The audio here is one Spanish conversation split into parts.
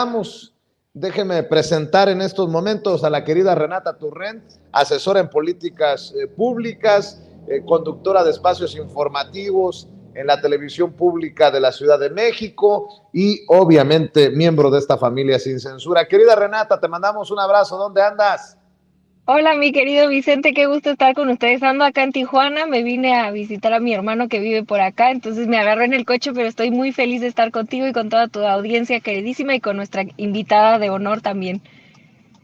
saludamos. Déjeme presentar en estos momentos a la querida Renata Turrent, asesora en políticas públicas, conductora de espacios informativos en la televisión pública de la Ciudad de México y obviamente miembro de esta familia Sin Censura. Querida Renata, te mandamos un abrazo. ¿Dónde andas? Hola, mi querido Vicente, qué gusto estar con ustedes. Ando acá en Tijuana, me vine a visitar a mi hermano que vive por acá, entonces me agarré en el coche, pero estoy muy feliz de estar contigo y con toda tu audiencia queridísima y con nuestra invitada de honor también.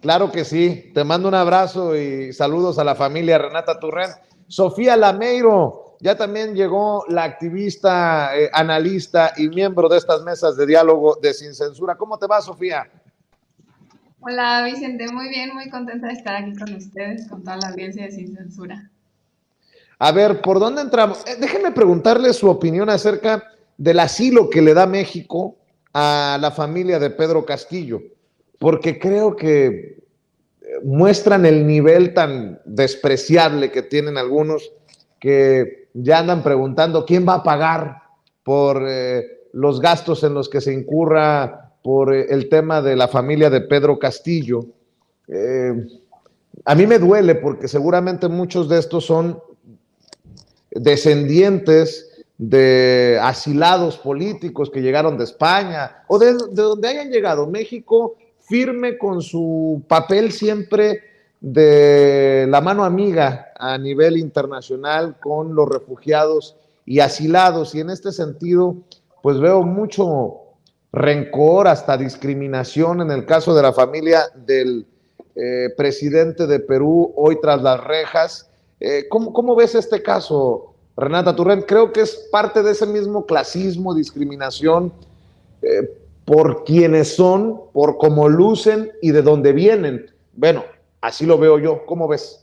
Claro que sí, te mando un abrazo y saludos a la familia Renata Turrent. Sofía Lameiro, ya también llegó la activista, analista y miembro de estas mesas de diálogo de Sin Censura. ¿Cómo te va, Sofía? Hola Vicente, muy bien, muy contenta de estar aquí con ustedes, con toda la audiencia de Sin Censura. A ver, ¿por dónde entramos? Déjenme preguntarle su opinión acerca del asilo que le da México a la familia de Pedro Castillo, porque creo que muestran el nivel tan despreciable que tienen algunos que ya andan preguntando quién va a pagar por los gastos en los que se incurra por el tema de la familia de Pedro Castillo. Eh, a mí me duele porque seguramente muchos de estos son descendientes de asilados políticos que llegaron de España o de donde hayan llegado. México firme con su papel siempre de la mano amiga a nivel internacional con los refugiados y asilados, y en este sentido pues veo mucho rencor, hasta discriminación en el caso de la familia del presidente de Perú hoy tras las rejas. ¿Cómo ves este caso, Renata Turrent? Creo que es parte de ese mismo clasismo, discriminación, por quienes son, por cómo lucen y de dónde vienen. Bueno, así lo veo yo. ¿Cómo ves?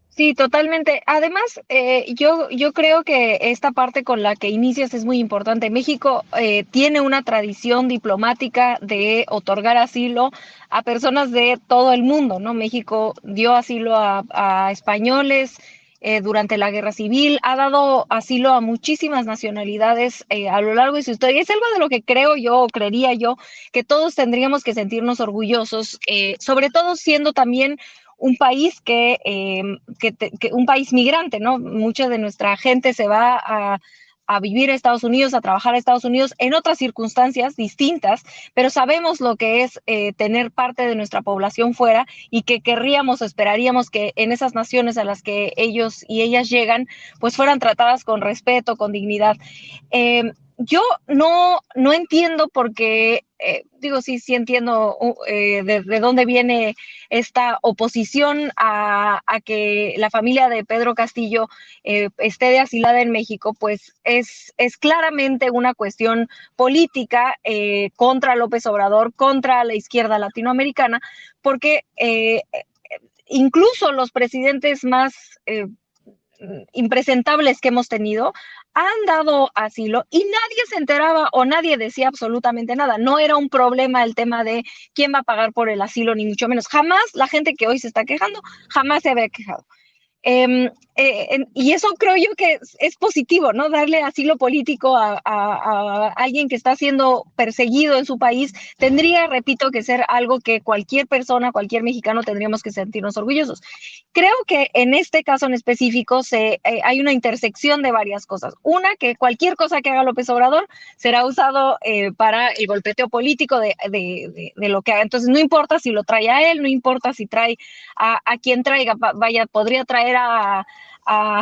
Sí, totalmente. Además, yo creo que esta parte con la que inicias es muy importante. México tiene una tradición diplomática de otorgar asilo a personas de todo el mundo, ¿no? México dio asilo a españoles durante la Guerra Civil, ha dado asilo a muchísimas nacionalidades a lo largo de su historia. Es algo de lo que creo yo, o creería yo, que todos tendríamos que sentirnos orgullosos, sobre todo siendo también un país que un país migrante, ¿no? Mucha de nuestra gente se va a vivir a Estados Unidos, a trabajar a Estados Unidos en otras circunstancias distintas, pero sabemos lo que es tener parte de nuestra población fuera y que querríamos, esperaríamos que en esas naciones a las que ellos y ellas llegan, pues fueran tratadas con respeto, con dignidad. Yo no entiendo porque, digo, sí entiendo de dónde viene esta oposición a que la familia de Pedro Castillo esté de asilada en México, pues es claramente una cuestión política contra López Obrador, contra la izquierda latinoamericana, porque incluso los presidentes más impresentables que hemos tenido han dado asilo y nadie se enteraba o nadie decía absolutamente nada. No era un problema el tema de quién va a pagar por el asilo, ni mucho menos. Jamás la gente que hoy se está quejando, jamás se había quejado. Y eso creo yo que es positivo, ¿no? Darle asilo político a alguien que está siendo perseguido en su país tendría, repito, que ser algo que cualquier persona, cualquier mexicano tendríamos que sentirnos orgullosos. Creo que en este caso en específico hay una intersección de varias cosas. Una, que cualquier cosa que haga López Obrador será usado para el golpeteo político de lo que haga. Entonces, no importa si lo trae a él, no importa si trae a quien traiga, vaya, podría traer a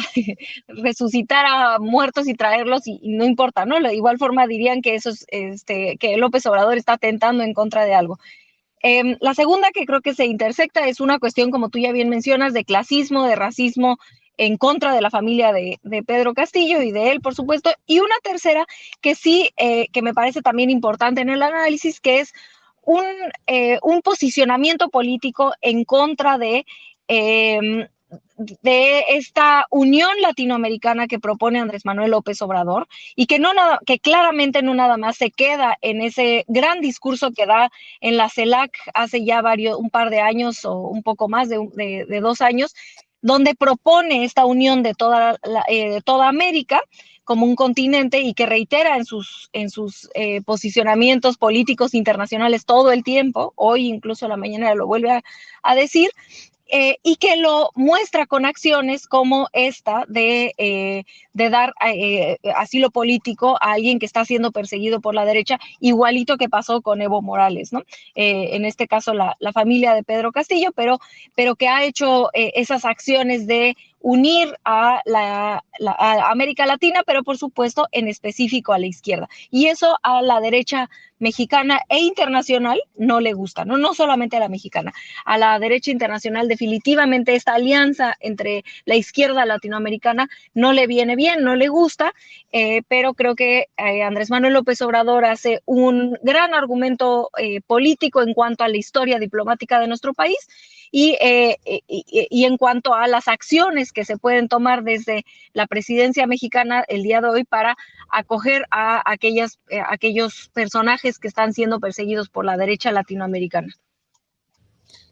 resucitar a muertos y traerlos y no importa, ¿no? De igual forma dirían que eso es, que López Obrador está tentando en contra de algo. La segunda que creo que se intersecta es una cuestión, como tú ya bien mencionas, de clasismo, de racismo en contra de la familia de Pedro Castillo y de él, por supuesto. Y una tercera que sí, que me parece también importante en el análisis, que es un posicionamiento político en contra de esta unión latinoamericana que propone Andrés Manuel López Obrador y que claramente no nada más se queda en ese gran discurso que da en la CELAC hace ya un par de años o un poco más de 2 años, donde propone esta unión de toda América, como un continente y que reitera en sus posicionamientos políticos internacionales todo el tiempo, hoy incluso a la mañana lo vuelve a decir, y que lo muestra con acciones como esta de dar asilo político a alguien que está siendo perseguido por la derecha, igualito que pasó con Evo Morales, ¿no? En este caso la familia de Pedro Castillo, pero que ha hecho esas acciones de unir a América Latina, pero por supuesto en específico a la izquierda. Y eso a la derecha mexicana e internacional no le gusta, no solamente a la mexicana, a la derecha internacional definitivamente esta alianza entre la izquierda latinoamericana no le viene bien, no le gusta, pero creo que Andrés Manuel López Obrador hace un gran argumento político en cuanto a la historia diplomática de nuestro país y en cuanto a las acciones que se pueden tomar desde la presidencia mexicana el día de hoy para acoger a aquellos personajes que están siendo perseguidos por la derecha latinoamericana.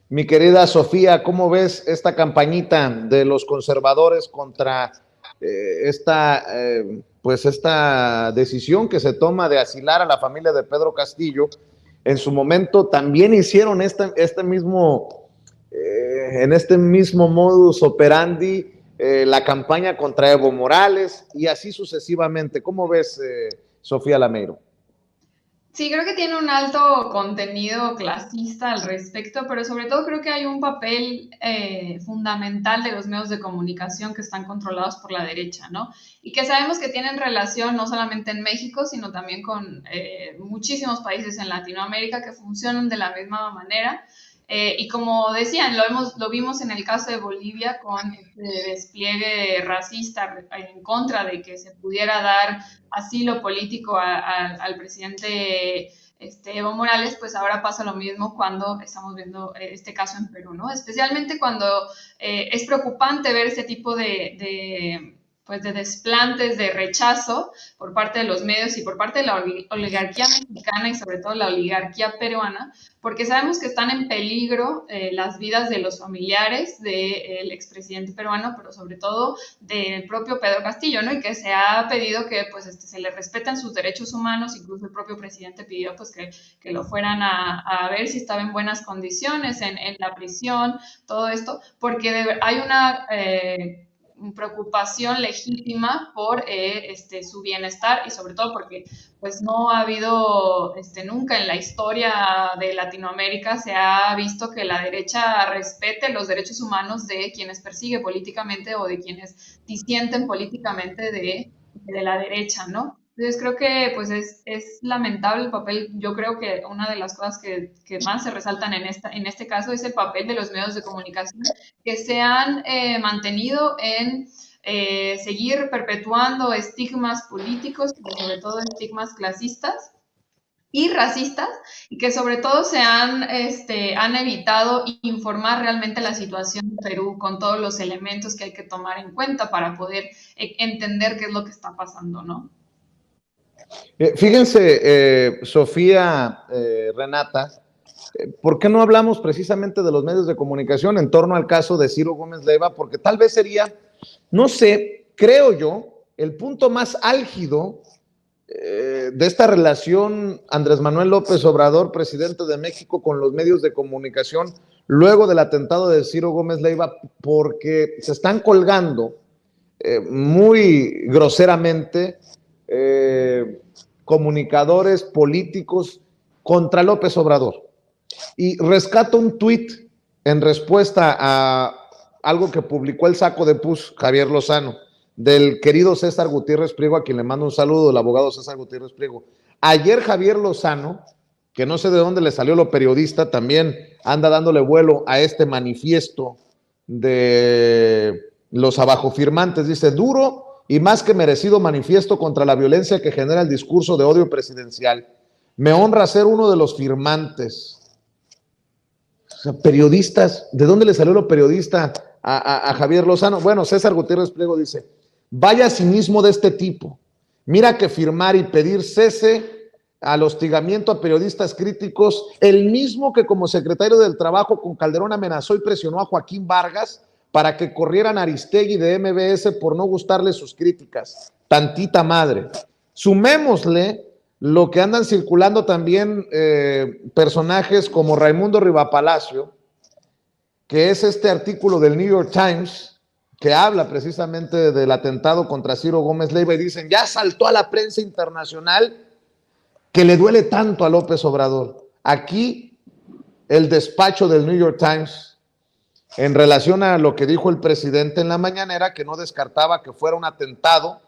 Mi querida Sofía, ¿cómo ves esta campañita de los conservadores contra esta decisión que se toma de asilar a la familia de Pedro Castillo? En su momento también hicieron en este mismo modus operandi la campaña contra Evo Morales y así sucesivamente. ¿Cómo ves, Sofía Lameiro? Sí, creo que tiene un alto contenido clasista al respecto, pero sobre todo creo que hay un papel fundamental de los medios de comunicación que están controlados por la derecha, ¿no? Y que sabemos que tienen relación no solamente en México, sino también con muchísimos países en Latinoamérica que funcionan de la misma manera. Y como decían, lo vimos en el caso de Bolivia con este despliegue racista en contra de que se pudiera dar asilo político al presidente Evo Morales, pues ahora pasa lo mismo cuando estamos viendo este caso en Perú, ¿no? Especialmente cuando es preocupante ver este tipo de desplantes de rechazo por parte de los medios y por parte de la oligarquía mexicana y sobre todo la oligarquía peruana, porque sabemos que están en peligro las vidas de los familiares del expresidente peruano, pero sobre todo del propio Pedro Castillo, ¿no? Y que se ha pedido que pues, se le respeten sus derechos humanos, incluso el propio presidente pidió pues, que lo fueran a ver si estaba en buenas condiciones en la prisión, todo esto, porque hay una preocupación legítima por su bienestar y sobre todo porque pues no ha habido nunca en la historia de Latinoamérica se ha visto que la derecha respete los derechos humanos de quienes persigue políticamente o de quienes disienten políticamente de la derecha, ¿no? Entonces creo que pues es lamentable el papel. Yo creo que una de las cosas que más se resaltan en este caso es el papel de los medios de comunicación que se han mantenido en seguir perpetuando estigmas políticos, pero sobre todo estigmas clasistas y racistas, y que sobre todo han evitado informar realmente la situación de Perú con todos los elementos que hay que tomar en cuenta para poder entender qué es lo que está pasando, ¿no? Fíjense, Sofía, Renata, ¿por qué no hablamos precisamente de los medios de comunicación en torno al caso de Ciro Gómez Leiva? Porque tal vez sería, no sé, creo yo, el punto más álgido de esta relación Andrés Manuel López Obrador, presidente de México, con los medios de comunicación, luego del atentado de Ciro Gómez Leiva, porque se están colgando muy groseramente comunicadores políticos contra López Obrador. Y rescato un tuit en respuesta a algo que publicó el saco de pus, Javier Lozano, del querido César Gutiérrez Priego, a quien le mando un saludo, el abogado César Gutiérrez Priego. Ayer Javier Lozano, que no sé de dónde le salió lo periodista, también anda dándole vuelo a este manifiesto de los abajofirmantes. Dice: duro y más que merecido manifiesto contra la violencia que genera el discurso de odio presidencial. Me honra ser uno de los firmantes. O sea, periodistas, ¿de dónde le salió lo periodista a Javier Lozano? Bueno, César Gutiérrez Priego dice: vaya cinismo de este tipo. Mira que firmar y pedir cese al hostigamiento a periodistas críticos, el mismo que como secretario del Trabajo con Calderón amenazó y presionó a Joaquín Vargas para que corrieran a Aristegui de MBS por no gustarle sus críticas. tantita madre. Sumémosle lo que andan circulando también personajes como Raimundo Rivapalacio, que es este artículo del New York Times que habla precisamente del atentado contra Ciro Gómez Leiva, y dicen, ya saltó a la prensa internacional que le duele tanto a López Obrador. Aquí el despacho del New York Times, en relación a lo que dijo el presidente en la mañanera, que no descartaba que fuera un atentado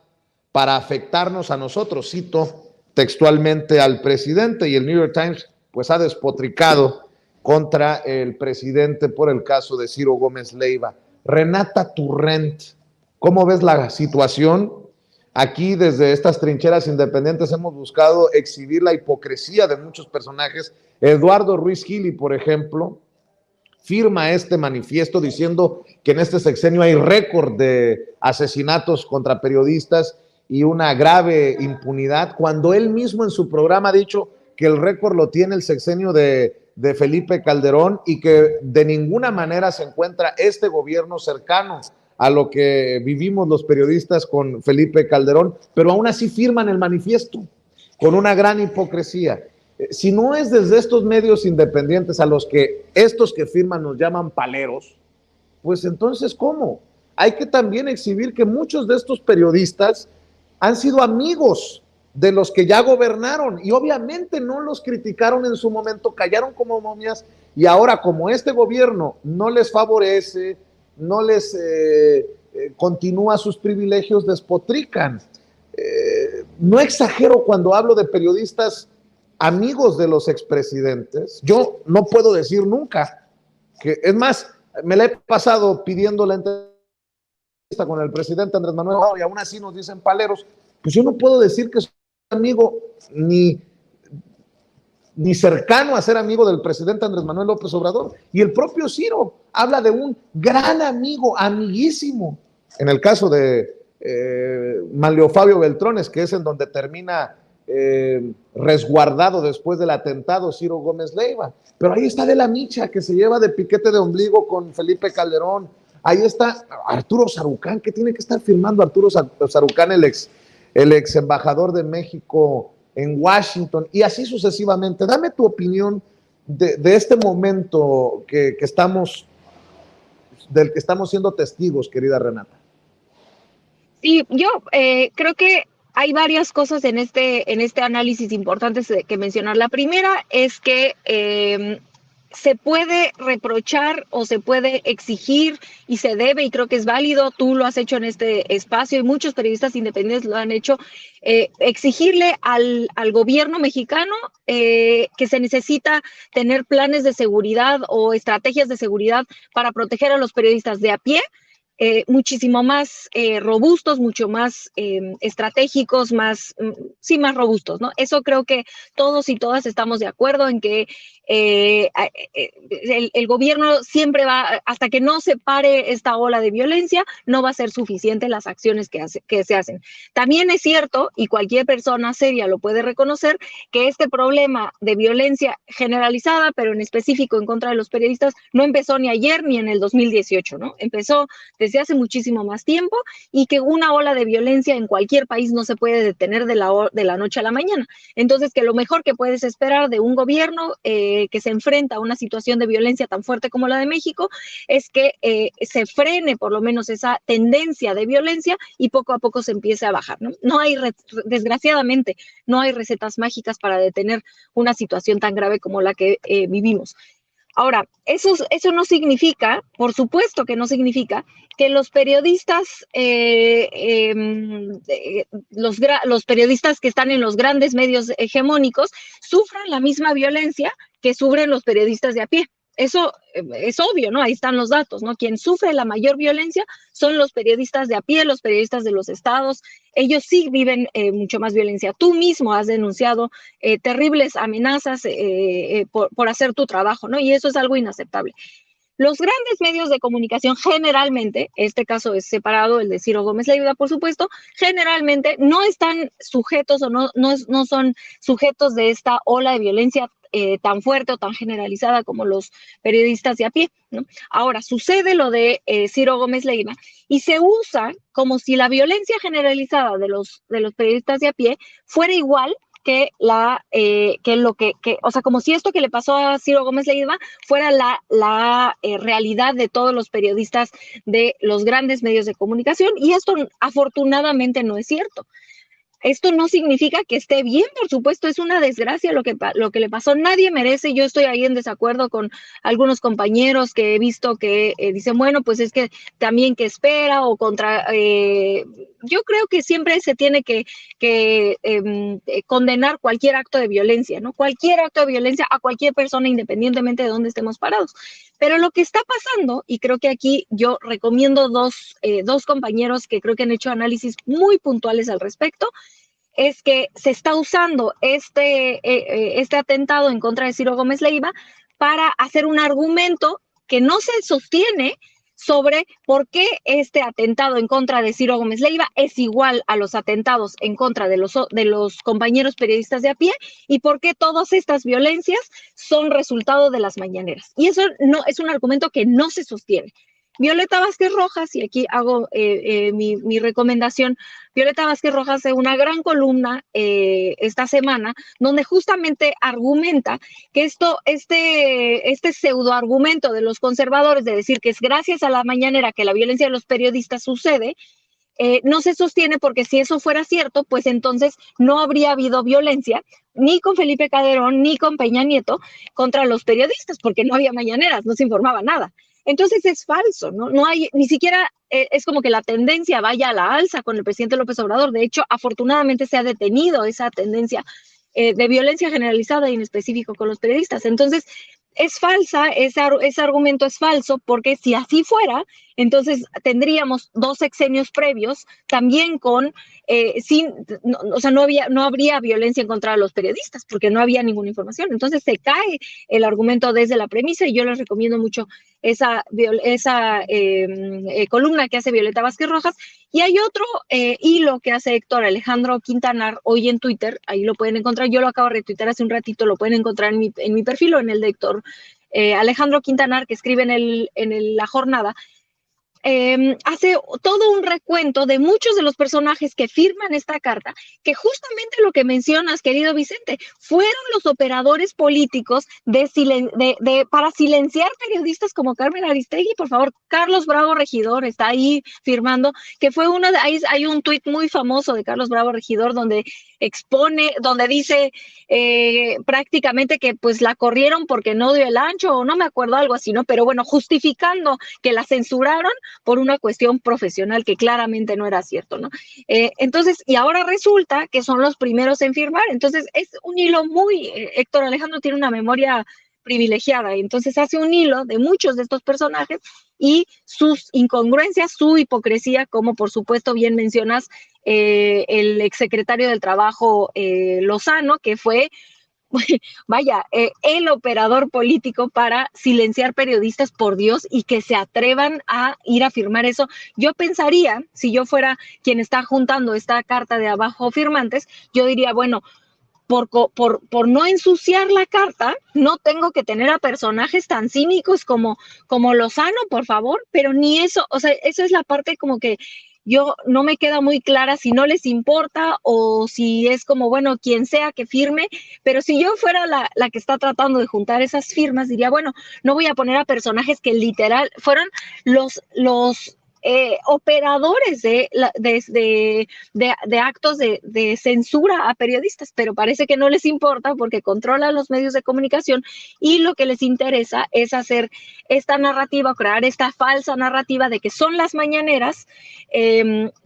para afectarnos a nosotros, cito textualmente al presidente, y el New York Times pues ha despotricado contra el presidente por el caso de Ciro Gómez Leiva. Renata Turrent, ¿cómo ves la situación? Aquí desde estas trincheras independientes hemos buscado exhibir la hipocresía de muchos personajes. Eduardo Ruiz Gili, por ejemplo, firma este manifiesto diciendo que en este sexenio hay récord de asesinatos contra periodistas y una grave impunidad, cuando él mismo en su programa ha dicho que el récord lo tiene el sexenio de Felipe Calderón y que de ninguna manera se encuentra este gobierno cercano a lo que vivimos los periodistas con Felipe Calderón, pero aún así firman el manifiesto con una gran hipocresía. Si no es desde estos medios independientes a los que estos que firman nos llaman paleros, pues entonces ¿cómo? Hay que también exhibir que muchos de estos periodistas han sido amigos de los que ya gobernaron y obviamente no los criticaron en su momento, callaron como momias, y ahora como este gobierno no les favorece, no les continúa sus privilegios, despotrican. No exagero cuando hablo de periodistas amigos de los expresidentes. Yo no puedo decir nunca que, es más, me la he pasado pidiendo la entrevista con el presidente Andrés Manuel y aún así nos dicen paleros. Pues yo no puedo decir que soy amigo ni cercano a ser amigo del presidente Andrés Manuel López Obrador. Y el propio Ciro habla de un gran amigo, amiguísimo. En el caso de Manlio Fabio Beltrones, que es en donde termina resguardado después del atentado Ciro Gómez Leiva. Pero ahí está de la Micha, que se lleva de piquete de ombligo con Felipe Calderón. Ahí está Arturo Sarucán, que tiene que estar firmando Arturo Sarucán, el ex embajador de México en Washington, y así sucesivamente. Dame tu opinión de este momento del que estamos siendo testigos, querida Renata. Sí, yo creo que hay varias cosas en este análisis importantes que mencionar. La primera es que se puede reprochar o se puede exigir y se debe, y creo que es válido, tú lo has hecho en este espacio y muchos periodistas independientes lo han hecho, exigirle al gobierno mexicano que se necesita tener planes de seguridad o estrategias de seguridad para proteger a los periodistas de a pie, muchísimo más robustos, mucho más estratégicos, más robustos, ¿no? Eso creo que todos y todas estamos de acuerdo en que el gobierno siempre va, hasta que no se pare esta ola de violencia, no va a ser suficiente las acciones que se hacen. También es cierto, y cualquier persona seria lo puede reconocer, que este problema de violencia generalizada, pero en específico en contra de los periodistas, no empezó ni ayer ni en el 2018, ¿no? Empezó desde hace muchísimo más tiempo, y que una ola de violencia en cualquier país no se puede detener de la noche a la mañana. Entonces, que lo mejor que puedes esperar de un gobierno que se enfrenta a una situación de violencia tan fuerte como la de México es que se frene por lo menos esa tendencia de violencia y poco a poco se empiece a bajar, ¿no? Desgraciadamente, no hay recetas mágicas para detener una situación tan grave como la que vivimos. Ahora, eso no significa, por supuesto que no significa, que los periodistas, los periodistas que están en los grandes medios hegemónicos sufran la misma violencia que sufren los periodistas de a pie. Eso es obvio, ¿no? Ahí están los datos, ¿no? Quien sufre la mayor violencia son los periodistas de a pie, los periodistas de los estados. Ellos sí viven mucho más violencia. Tú mismo has denunciado terribles amenazas por hacer tu trabajo, ¿no? Y eso es algo inaceptable. Los grandes medios de comunicación generalmente, este caso es separado, el de Ciro Gómez Leiva, por supuesto, generalmente no están sujetos o no son sujetos de esta ola de violencia tan fuerte o tan generalizada como los periodistas de a pie, ¿no? Ahora, sucede lo de Ciro Gómez Leiva y se usa como si la violencia generalizada de los periodistas de a pie fuera igual que o sea, como si esto que le pasó a Ciro Gómez Leiva fuera la realidad de todos los periodistas de los grandes medios de comunicación, y esto afortunadamente no es cierto. Esto no significa que esté bien, por supuesto, es una desgracia lo que le pasó. Nadie merece, yo estoy ahí en desacuerdo con algunos compañeros que he visto que dicen, bueno, pues es que también que espera o contra... yo creo que siempre se tiene que condenar cualquier acto de violencia, ¿no? Cualquier acto de violencia a cualquier persona, independientemente de dónde estemos parados. Pero lo que está pasando, y creo que aquí yo recomiendo dos compañeros que creo que han hecho análisis muy puntuales al respecto, es que se está usando este atentado en contra de Ciro Gómez Leiva para hacer un argumento que no se sostiene sobre por qué este atentado en contra de Ciro Gómez Leiva es igual a los atentados en contra de los compañeros periodistas de a pie y por qué todas estas violencias son resultado de las mañaneras. Y eso no es un argumento que no se sostiene. Violeta Vázquez Rojas, y aquí hago mi recomendación, Violeta Vázquez Rojas hace una gran columna esta semana donde justamente argumenta que este pseudoargumento de los conservadores de decir que es gracias a la mañanera que la violencia de los periodistas sucede, no se sostiene, porque si eso fuera cierto, pues entonces no habría habido violencia ni con Felipe Calderón ni con Peña Nieto contra los periodistas, porque no había mañaneras, no se informaba nada. Entonces es falso, ¿no? No hay, ni siquiera es como que la tendencia vaya a la alza con el presidente López Obrador. De hecho, afortunadamente se ha detenido esa tendencia de violencia generalizada y en específico con los periodistas. Entonces, es falsa, ese argumento es falso, porque si así fuera, entonces tendríamos 2 sexenios previos también con, o sea, no habría violencia en contra de los periodistas, porque no había ninguna información. Entonces se cae el argumento desde la premisa, y yo les recomiendo mucho esa columna que hace Violeta Vázquez Rojas. Y hay otro hilo que hace Héctor Alejandro Quintanar hoy en Twitter, ahí lo pueden encontrar, yo lo acabo de retuitar hace un ratito, lo pueden encontrar en mi perfil o en el de Héctor Alejandro Quintanar, que escribe en La Jornada. Hace todo un recuento de muchos de los personajes que firman esta carta, que justamente lo que mencionas, querido Vicente, fueron los operadores políticos para silenciar periodistas como Carmen Aristegui. Por favor, Carlos Bravo Regidor está ahí firmando, que fue hay un tuit muy famoso de Carlos Bravo Regidor donde donde dice prácticamente que pues la corrieron porque no dio el ancho, o no me acuerdo, algo así, ¿no? Pero bueno, justificando que la censuraron por una cuestión profesional que claramente no era cierto, ¿no? Entonces, y ahora resulta que son los primeros en firmar. Entonces, es un hilo Héctor Alejandro tiene una memoria privilegiada, y entonces hace un hilo de muchos de estos personajes y sus incongruencias, su hipocresía, como por supuesto bien mencionas, el exsecretario del Trabajo Lozano, que fue vaya, el operador político para silenciar periodistas, por Dios, y que se atrevan a ir a firmar eso. Yo pensaría, si yo fuera quien está juntando esta carta de abajo firmantes, yo diría, bueno, por no ensuciar la carta, no tengo que tener a personajes tan cínicos como Lozano, por favor, pero ni eso, o sea, eso es la parte como que yo no me queda muy clara si no les importa o si es como, bueno, quien sea que firme, pero si yo fuera la que está tratando de juntar esas firmas, diría, bueno, no voy a poner a personajes que literal fueron los operadores de actos de censura a periodistas, pero parece que no les importa porque controlan los medios de comunicación, y lo que les interesa es hacer esta narrativa, crear esta falsa narrativa de que son las mañaneras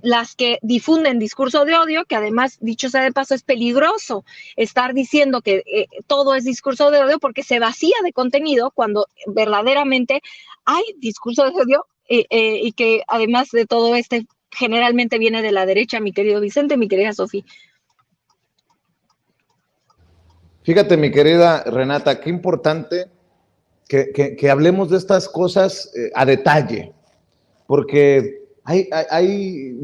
las que difunden discurso de odio, que además, dicho sea de paso, es peligroso estar diciendo que todo es discurso de odio, porque se vacía de contenido cuando verdaderamente hay discurso de odio. Y que además de todo generalmente viene de la derecha, mi querido Vicente, mi querida Sofía. Fíjate, mi querida Renata, qué importante que hablemos de estas cosas a detalle, porque hay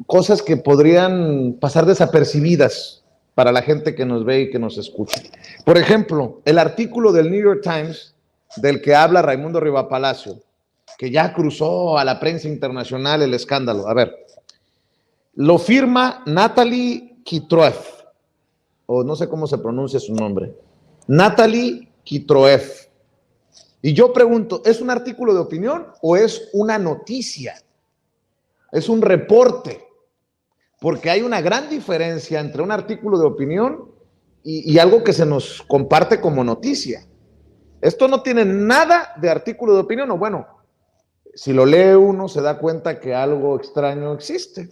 cosas que podrían pasar desapercibidas para la gente que nos ve y que nos escucha. Por ejemplo, el artículo del New York Times del que habla Raimundo Rivapalacio, que ya cruzó a la prensa internacional el escándalo. A ver, lo firma Natalie Kitroev, o no sé cómo se pronuncia su nombre, Natalie Kitroev. Y yo pregunto, ¿es un artículo de opinión o es una noticia? Es un reporte, porque hay una gran diferencia entre un artículo de opinión y algo que se nos comparte como noticia. Esto no tiene nada de artículo de opinión, o bueno, si lo lee uno se da cuenta que algo extraño existe.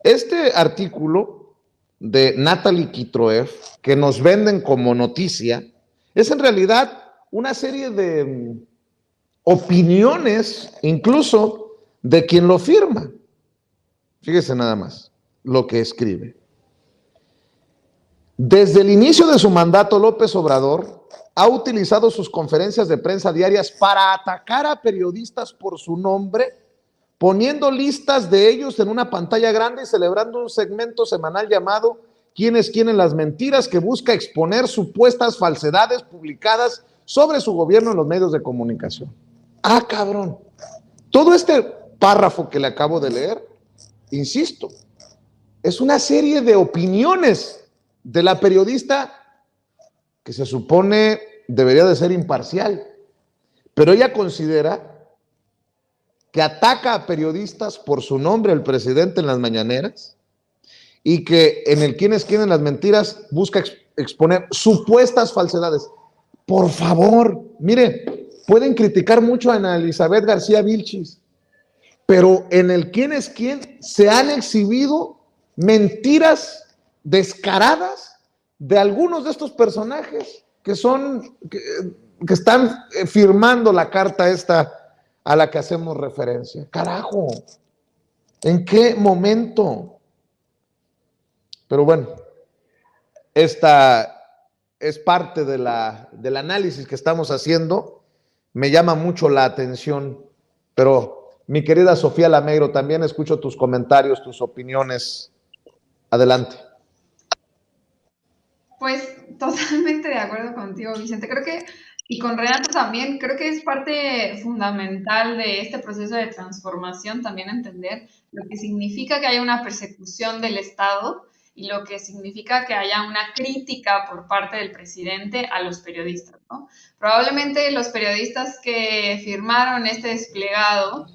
Este artículo de Natalie Kitroev, que nos venden como noticia, es en realidad una serie de opiniones, incluso de quien lo firma. Fíjese nada más lo que escribe. Desde el inicio de su mandato, López Obrador ha utilizado sus conferencias de prensa diarias para atacar a periodistas por su nombre, poniendo listas de ellos en una pantalla grande y celebrando un segmento semanal llamado ¿Quién es quién en las mentiras?, que busca exponer supuestas falsedades publicadas sobre su gobierno en los medios de comunicación. Ah, cabrón. Todo este párrafo que le acabo de leer, insisto, es una serie de opiniones de la periodista que se supone debería de ser imparcial, pero ella considera que ataca a periodistas por su nombre, el presidente, en las mañaneras, y que en el quién es quién en las mentiras busca exponer supuestas falsedades. Por favor, mire, pueden criticar mucho a Ana Elizabeth García Vilchis, pero en el quién es quién se han exhibido mentiras descaradas de algunos de estos personajes que están firmando la carta esta a la que hacemos referencia. Carajo, ¿en qué momento? Pero bueno, esta es parte del análisis que estamos haciendo. Me llama mucho la atención, pero mi querida Sofía Lameiro, también escucho tus comentarios, tus opiniones. Adelante. Pues totalmente de acuerdo contigo, Vicente. Creo que, y con Renato también, creo que es parte fundamental de este proceso de transformación también entender lo que significa que haya una persecución del Estado y lo que significa que haya una crítica por parte del presidente a los periodistas, ¿no? Probablemente los periodistas que firmaron este desplegado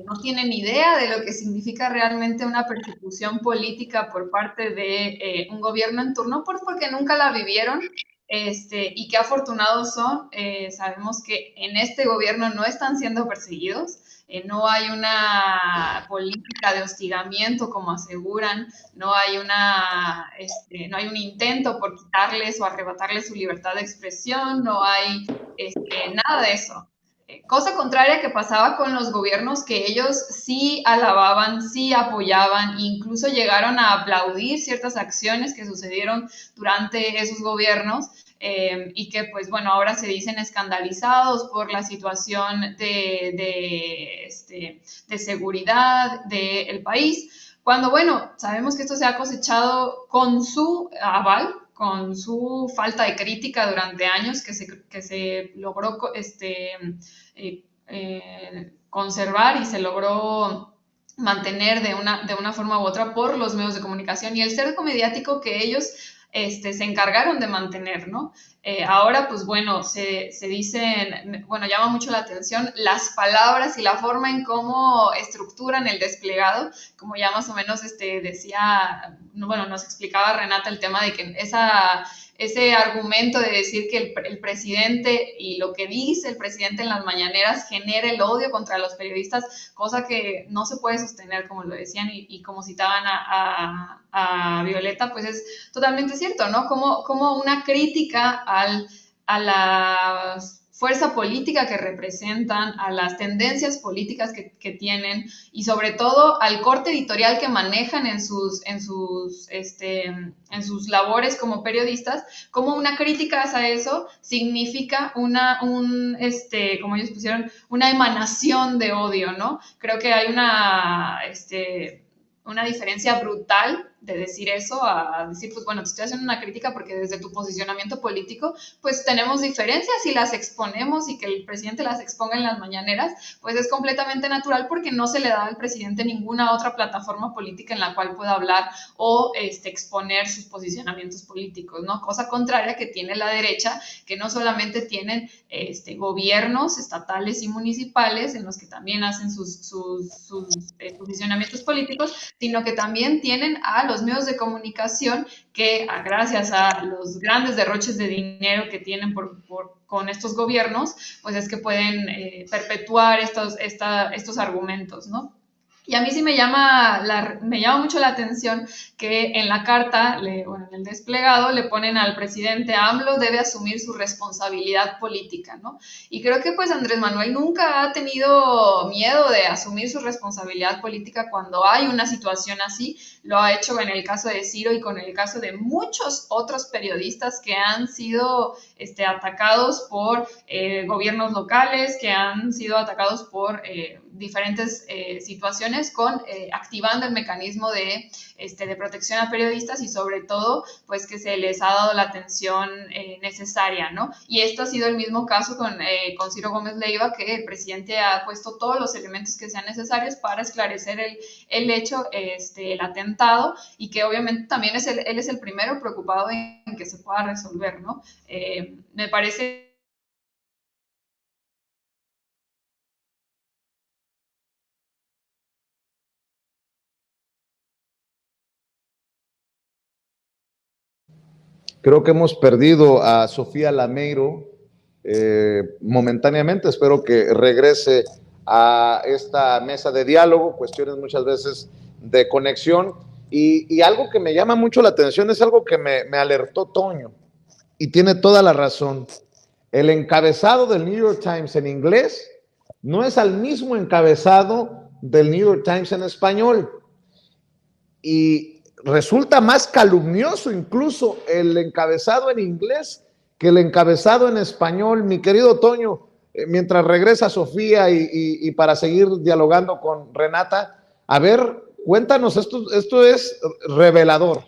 no tienen idea de lo que significa realmente una persecución política por parte de un gobierno en turno, porque nunca la vivieron, y qué afortunados son. Sabemos que en este gobierno no están siendo perseguidos, no hay una política de hostigamiento como aseguran, no hay un intento por quitarles o arrebatarles su libertad de expresión, no hay nada de eso. Cosa contraria que pasaba con los gobiernos que ellos sí alababan, sí apoyaban, incluso llegaron a aplaudir ciertas acciones que sucedieron durante esos gobiernos, y que pues bueno, ahora se dicen escandalizados por la situación de seguridad del país, cuando bueno, sabemos que esto se ha cosechado con su aval, con su falta de crítica durante años, que se logró conservar y se logró mantener de una forma u otra por los medios de comunicación y el cerco mediático que ellos se encargaron de mantener, ¿no? Ahora, pues bueno, se dicen, bueno, llama mucho la atención las palabras y la forma en cómo estructuran el desplegado, como ya más o menos decía, bueno, nos explicaba Renata el tema de que ese argumento de decir que el presidente y lo que dice el presidente en las mañaneras genera el odio contra los periodistas, cosa que no se puede sostener, como lo decían y como citaban a Violeta, pues es totalmente cierto, ¿no? Como una crítica a la fuerza política que representan, a las tendencias políticas que tienen y sobre todo al corte editorial que manejan en sus labores como periodistas, como una crítica hacia eso significa como ellos pusieron, una emanación de odio, ¿no? Creo que hay una diferencia brutal de decir eso, a decir, pues bueno, te estoy haciendo una crítica porque desde tu posicionamiento político, pues tenemos diferencias y las exponemos, y que el presidente las exponga en las mañaneras, pues es completamente natural, porque no se le da al presidente ninguna otra plataforma política en la cual pueda hablar o exponer sus posicionamientos políticos, ¿no? Cosa contraria que tiene la derecha, que no solamente tienen gobiernos estatales y municipales en los que también hacen sus posicionamientos políticos, sino que también tienen a los medios de comunicación que, gracias a los grandes derroches de dinero que tienen con estos gobiernos, pues es que pueden perpetuar estos argumentos, ¿no? Y a mí sí me llama mucho la atención que en la carta, en el desplegado, le ponen al presidente: AMLO debe asumir su responsabilidad política, ¿no? Y creo que pues Andrés Manuel nunca ha tenido miedo de asumir su responsabilidad política cuando hay una situación así. Lo ha hecho en el caso de Ciro y con el caso de muchos otros periodistas que han sido atacados por gobiernos locales, que han sido atacados por diferentes situaciones, activando el mecanismo de protección a periodistas, y sobre todo, pues que se les ha dado la atención necesaria, ¿no? Y esto ha sido el mismo caso con Ciro Gómez Leiva, que el presidente ha puesto todos los elementos que sean necesarios para esclarecer el hecho, el atentado, y que obviamente también él es el primero preocupado en que se pueda resolver, ¿no? Me parece... Creo que hemos perdido a Sofía Lameiro momentáneamente. Espero que regrese a esta mesa de diálogo, cuestiones muchas veces de conexión. Y algo que me llama mucho la atención es algo que me alertó Toño, y tiene toda la razón. El encabezado del New York Times en inglés no es el mismo encabezado del New York Times en español. Y resulta más calumnioso incluso el encabezado en inglés que el encabezado en español. Mi querido Toño, mientras regresa Sofía y para seguir dialogando con Renata, a ver, cuéntanos, esto es revelador.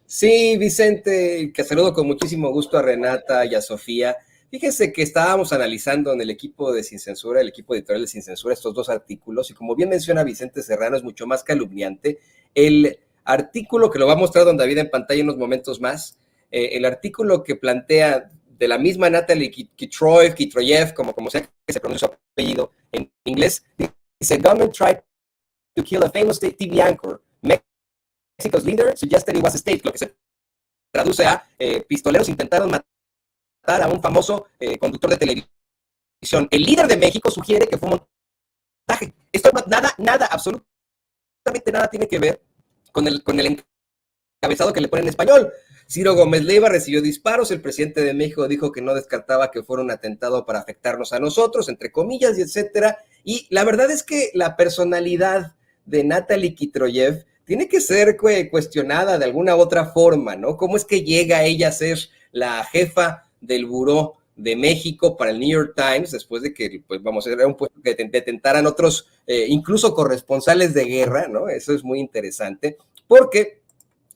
Sí, Vicente, que saludo con muchísimo gusto a Renata y a Sofía. Fíjense que estábamos analizando en el equipo de Sin Censura, el equipo editorial de Sin Censura, estos dos artículos, y como bien menciona Vicente Serrano, es mucho más calumniante. El artículo que lo va a mostrar don David en pantalla en unos momentos más, el artículo que plantea de la misma Natalie Kitroyev, como sea que se pronuncia su apellido en inglés, dice: "Government tried to kill a famous TV anchor. Mexico's leader suggested it was a state", lo que se traduce a pistoleros intentaron matar a un famoso conductor de televisión. El líder de México sugiere que fue un montaje. Esto nada, absolutamente nada tiene que ver con el encabezado que le ponen en español. Ciro Gómez Leiva recibió disparos, el presidente de México dijo que no descartaba que fuera un atentado para afectarnos a nosotros, entre comillas, y etcétera. Y la verdad es que la personalidad de Natalie Kitroyev tiene que ser cuestionada de alguna otra forma, ¿no? ¿Cómo es que llega ella a ser la jefa del Buró de México para el New York Times después de que, pues vamos, era un puesto que detentaran otros, incluso corresponsales de guerra, ¿no? Eso es muy interesante, porque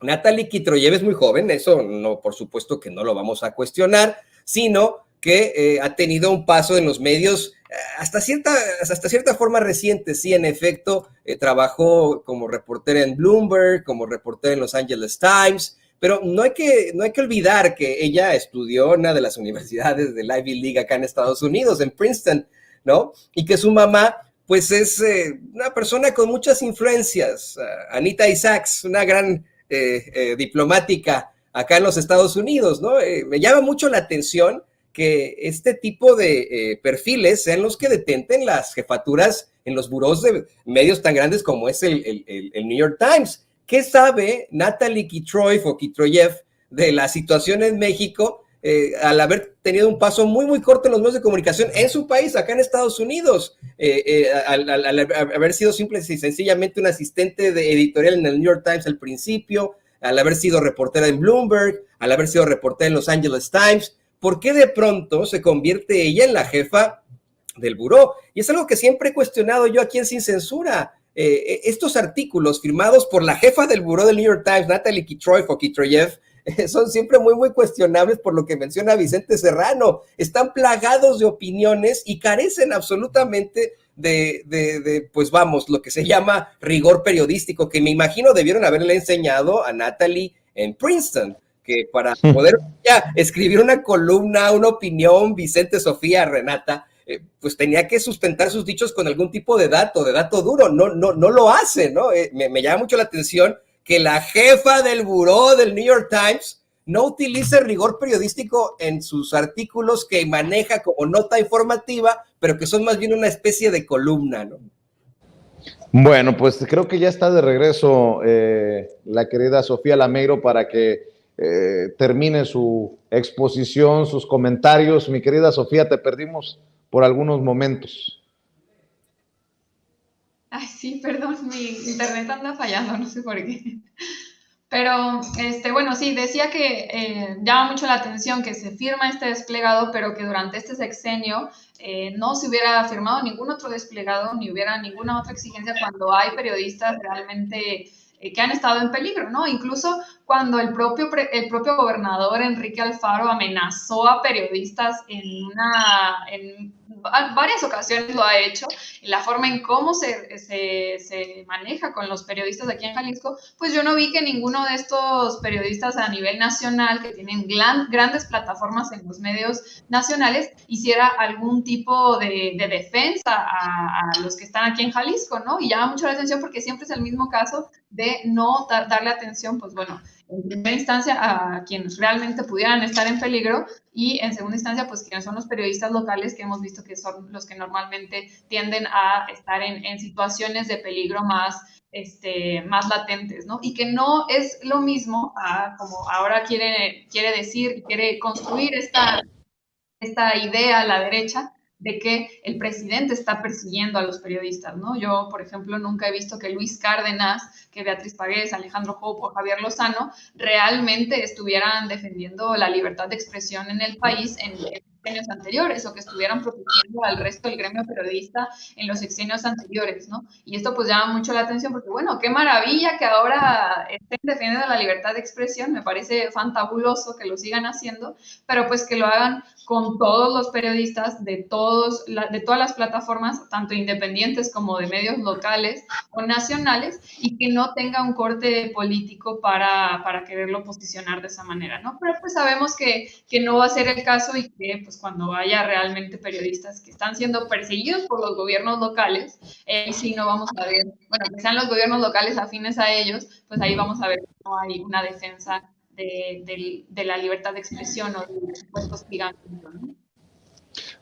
Natalie Kitroyev es muy joven, eso no, por supuesto que no lo vamos a cuestionar, sino que ha tenido un paso en los medios hasta cierta forma reciente. Sí, en efecto, trabajó como reportera en Bloomberg, como reportera en Los Angeles Times, pero no hay que olvidar que ella estudió en una de las universidades del Ivy League acá en Estados Unidos, en Princeton, ¿no? Y que su mamá, pues es una persona con muchas influencias, Anita Isaacs, una gran diplomática acá en los Estados Unidos, ¿no? Me llama mucho la atención que este tipo de perfiles sean los que detenten las jefaturas en los burós de medios tan grandes como es el New York Times. ¿Qué sabe Natalie Kitroyev de la situación en México al haber tenido un paso muy, muy corto en los medios de comunicación en su país, acá en Estados Unidos, al haber sido simple y sencillamente un asistente de editorial en el New York Times al principio, al haber sido reportera en Bloomberg, al haber sido reportera en Los Angeles Times? ¿Por qué de pronto se convierte ella en la jefa del buró? Y es algo que siempre he cuestionado yo aquí en Sin Censura. estos artículos firmados por la jefa del buró del New York Times, Natalie Kitroyev, son siempre muy, muy cuestionables por lo que menciona Vicente Serrano. Están plagados de opiniones y carecen absolutamente pues vamos, lo que se llama rigor periodístico, que me imagino debieron haberle enseñado a Natalie en Princeton, que para poder ya escribir una columna, una opinión, Vicente, Sofía, Renata, pues tenía que sustentar sus dichos con algún tipo de dato duro. No lo hace, ¿no? Me llama mucho la atención que la jefa del buró del New York Times no utilice rigor periodístico en sus artículos que maneja como nota informativa, pero que son más bien una especie de columna, ¿no? Bueno, pues creo que ya está de regreso la querida Sofía Lameiro para que termine su exposición, sus comentarios. Mi querida Sofía, te perdimos por algunos momentos. Ay, sí, perdón, mi internet anda fallando, no sé por qué. Pero, bueno, sí, decía que llama mucho la atención que se firma este desplegado, pero que durante este sexenio no se hubiera firmado ningún otro desplegado, ni hubiera ninguna otra exigencia cuando hay periodistas realmente que han estado en peligro, ¿no? Incluso cuando el propio gobernador Enrique Alfaro amenazó a periodistas en varias ocasiones lo ha hecho, la forma en cómo se maneja con los periodistas aquí en Jalisco, pues yo no vi que ninguno de estos periodistas a nivel nacional, que tienen grandes plataformas en los medios nacionales, hiciera algún tipo de defensa a los que están aquí en Jalisco, ¿no? Y llama mucho la atención porque siempre es el mismo caso de no darle atención, pues bueno, en primera instancia a quienes realmente pudieran estar en peligro y en segunda instancia, pues quienes son los periodistas locales que hemos visto que son los que normalmente tienden a estar en situaciones de peligro más latentes, ¿no? Y que no es lo mismo como ahora quiere decir, quiere construir esta idea a la derecha de que el presidente está persiguiendo a los periodistas, ¿no? Yo, por ejemplo, nunca he visto que Luis Cárdenas, que Beatriz Paredes, Alejandro Hope o Javier Lozano realmente estuvieran defendiendo la libertad de expresión en el país en sexenios anteriores o que estuvieran protegiendo al resto del gremio periodista en los sexenios anteriores, ¿no? Y esto pues llama mucho la atención porque, bueno, qué maravilla que ahora estén defendiendo la libertad de expresión, me parece fantabuloso que lo sigan haciendo, pero pues que lo hagan con todos los periodistas de todas las plataformas, tanto independientes como de medios locales o nacionales, y que no tenga un corte político para quererlo posicionar de esa manera, ¿no? Pero pues sabemos que no va a ser el caso y que pues cuando haya realmente periodistas que están siendo perseguidos por los gobiernos locales, sí no vamos a ver, bueno, que sean los gobiernos locales afines a ellos, pues ahí vamos a ver que no hay una defensa de la libertad de expresión o de supuestos gigantes, ¿no?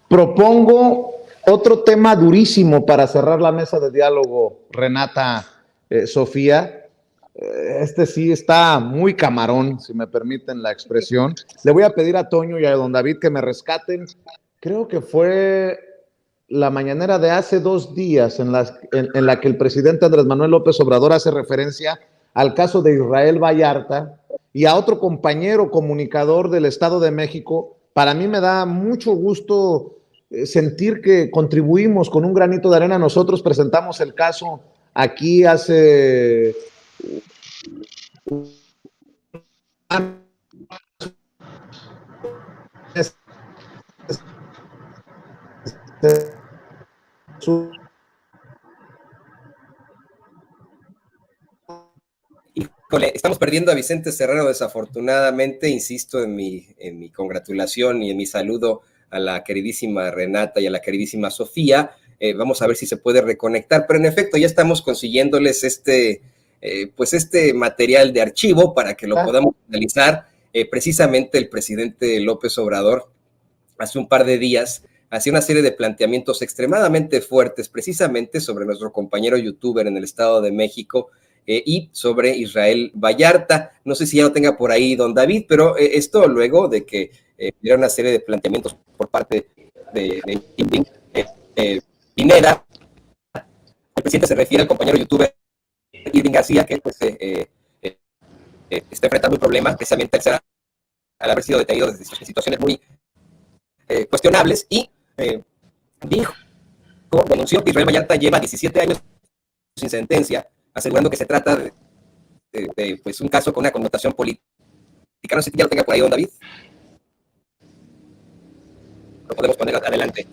Propongo otro tema durísimo para cerrar la mesa de diálogo, Renata, Sofía. Este sí está muy camarón, si me permiten la expresión. Le voy a pedir a Toño y a don David que me rescaten. Creo que fue la mañanera de hace 2 días en la que el presidente Andrés Manuel López Obrador hace referencia al caso de Israel Vallarta y a otro compañero comunicador del Estado de México. Para mí me da mucho gusto sentir que contribuimos con un granito de arena. Nosotros presentamos el caso aquí hace Híjole, estamos perdiendo a Vicente Serrano desafortunadamente, insisto en mi congratulación y en mi saludo a la queridísima Renata y a la queridísima Sofía. Vamos a ver si se puede reconectar, pero en efecto ya estamos consiguiéndoles este material de archivo para que lo podamos analizar. Precisamente el presidente López Obrador hace un par de días hacía una serie de planteamientos extremadamente fuertes precisamente sobre nuestro compañero youtuber en el Estado de México, y sobre Israel Vallarta. No sé si ya lo tenga por ahí don David, pero esto luego de que hubiera una serie de planteamientos por parte de Pineda. El presidente se refiere al compañero youtuber Irving García, que pues está enfrentando un problema precisamente al haber sido detenido desde situaciones muy cuestionables, y denunció que Israel Vallarta lleva 17 años sin sentencia, asegurando que se trata de pues, un caso con una connotación política. No sé si ya lo tenga por ahí, don David. Lo podemos poner adelante.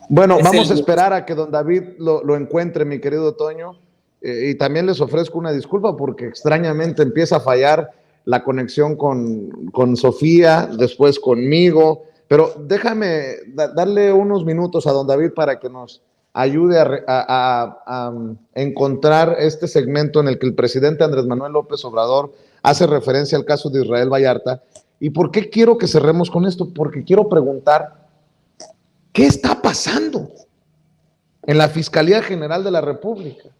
Bueno, vamos a esperar a que don David lo encuentre, mi querido Toño. Y también les ofrezco una disculpa porque extrañamente empieza a fallar la conexión con Sofía, después conmigo. Pero déjame darle unos minutos a don David para que nos ayude a encontrar este segmento en el que el presidente Andrés Manuel López Obrador hace referencia al caso de Israel Vallarta. ¿Y por qué quiero que cerremos con esto? Porque quiero preguntar, ¿qué está pasando en la Fiscalía General de la República?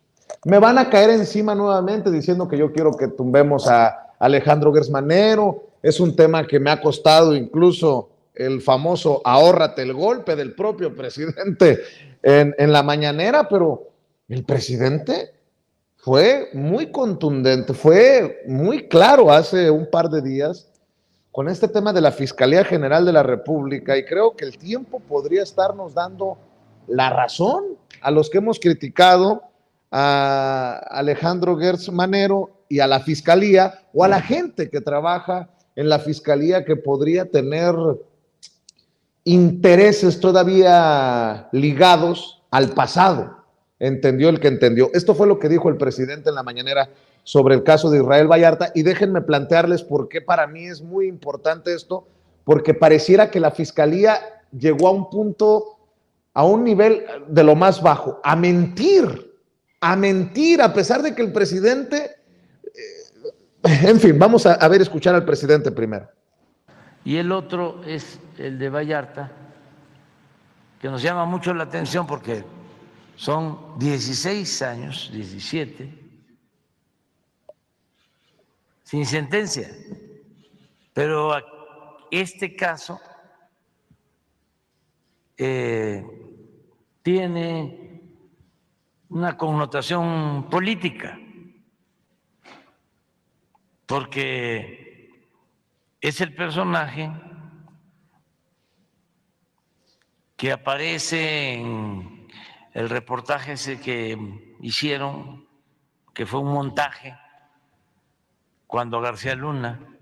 Me van a caer encima nuevamente diciendo que yo quiero que tumbemos a Alejandro Gertz Manero. Es un tema que me ha costado incluso el famoso ahórrate el golpe del propio presidente en la mañanera, pero el presidente fue muy contundente, fue muy claro hace un par de días con este tema de la Fiscalía General de la República, y creo que el tiempo podría estarnos dando la razón a los que hemos criticado a Alejandro Gertz Manero y a la Fiscalía, o a la gente que trabaja en la Fiscalía que podría tener intereses todavía ligados al pasado. Entendió el que entendió. Esto fue lo que dijo el presidente en la mañanera sobre el caso de Israel Vallarta, y déjenme plantearles por qué para mí es muy importante esto, porque pareciera que la Fiscalía llegó a un punto, a un nivel de lo más bajo, a mentir, a pesar de que el presidente, en fin, vamos a ver, escuchar al presidente primero. Y el otro es el de Vallarta, que nos llama mucho la atención porque son 16 años, 17, sin sentencia. Pero este caso tiene una connotación política, porque es el personaje que aparece en el reportaje ese que hicieron, que fue un montaje, cuando García Luna,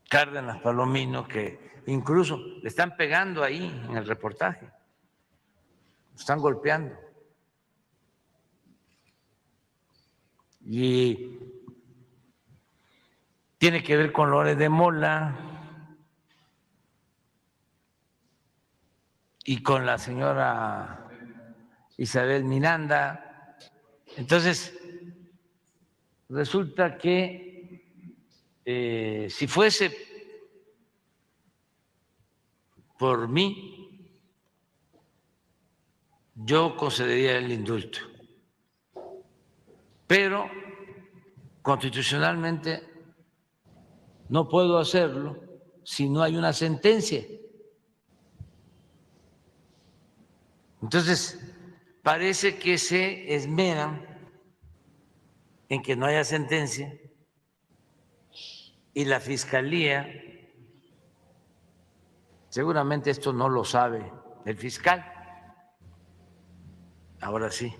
Cárdenas Palomino, que incluso le están pegando ahí en el reportaje, lo están golpeando. Y tiene que ver con Loret de Mola y con la señora Isabel Miranda. Entonces, resulta que si fuese por mí, yo concedería el indulto. Pero constitucionalmente no puedo hacerlo si no hay una sentencia. Entonces, parece que se esmeran en que no haya sentencia, y la Fiscalía, seguramente esto no lo sabe el fiscal, ahora sí,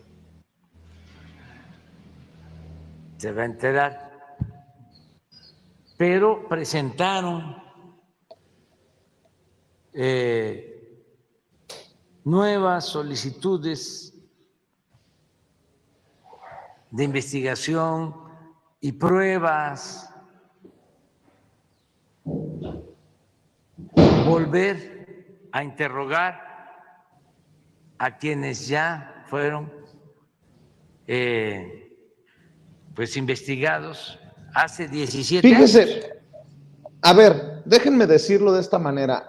se va a enterar, pero presentaron nuevas solicitudes de investigación y pruebas, volver a interrogar a quienes ya fueron pues investigados hace 17 Fíjese, años. A ver, déjenme decirlo de esta manera.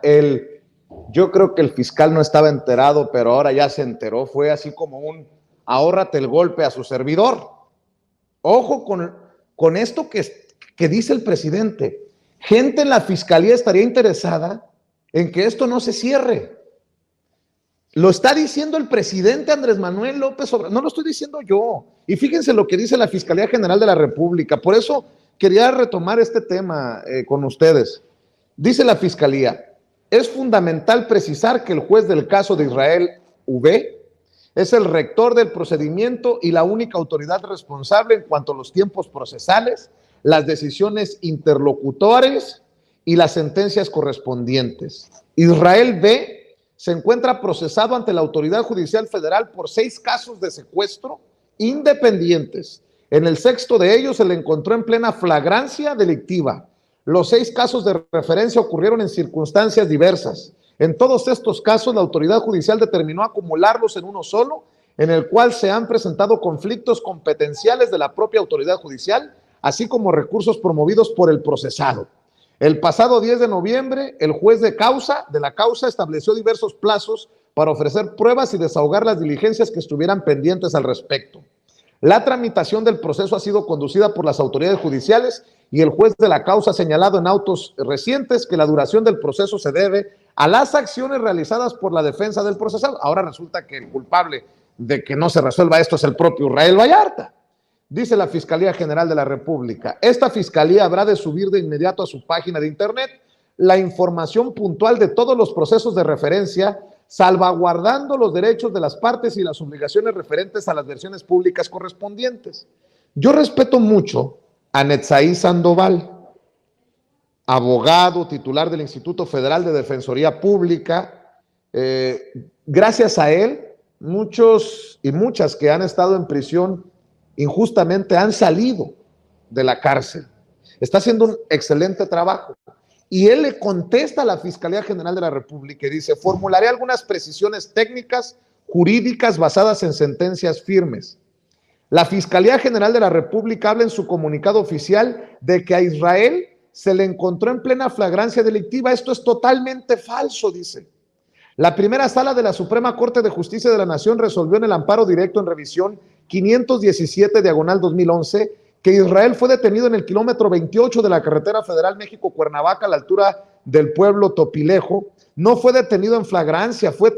Yo creo que el fiscal no estaba enterado, pero ahora ya se enteró. Fue así como un ahórrate el golpe a su servidor. Ojo con esto que dice el presidente. Gente en la fiscalía estaría interesada en que esto no se cierre. Lo está diciendo el presidente Andrés Manuel López Obrador, no lo estoy diciendo yo. Y fíjense lo que dice la Fiscalía General de la República. Por eso quería retomar este tema con ustedes. Dice la Fiscalía: Es fundamental precisar que el juez del caso de Israel V es el rector del procedimiento y la única autoridad responsable en cuanto a los tiempos procesales, las decisiones interlocutores y las sentencias correspondientes. Israel B se encuentra procesado ante la Autoridad Judicial Federal por 6 casos de secuestro independientes. En el 6º de ellos se le encontró en plena flagrancia delictiva. Los 6 casos de referencia ocurrieron en circunstancias diversas. En todos estos casos, la autoridad judicial determinó acumularlos en uno solo, en el cual se han presentado conflictos competenciales de la propia autoridad judicial, así como recursos promovidos por el procesado. El pasado 10 de noviembre, el juez de la causa estableció diversos plazos para ofrecer pruebas y desahogar las diligencias que estuvieran pendientes al respecto. La tramitación del proceso ha sido conducida por las autoridades judiciales y el juez de la causa ha señalado en autos recientes que la duración del proceso se debe a las acciones realizadas por la defensa del procesado. Ahora resulta que el culpable de que no se resuelva esto es el propio Israel Vallarta. Dice la Fiscalía General de la República, esta fiscalía habrá de subir de inmediato a su página de internet la información puntual de todos los procesos de referencia, salvaguardando los derechos de las partes y las obligaciones referentes a las versiones públicas correspondientes. Yo respeto mucho a Netzaí Sandoval, abogado titular del Instituto Federal de Defensoría Pública. Gracias a él, muchos y muchas que han estado en prisión injustamente han salido de la cárcel. Está haciendo un excelente trabajo. Y él le contesta a la Fiscalía General de la República y dice, formularé algunas precisiones técnicas, jurídicas basadas en sentencias firmes. La Fiscalía General de la República habla en su comunicado oficial de que a Israel se le encontró en plena flagrancia delictiva. Esto es totalmente falso, dice. La primera sala de la Suprema Corte de Justicia de la Nación resolvió en el amparo directo en revisión 517/2011 que Israel fue detenido en el kilómetro 28 de la carretera federal México-Cuernavaca a la altura del pueblo Topilejo. No fue detenido en flagrancia, fue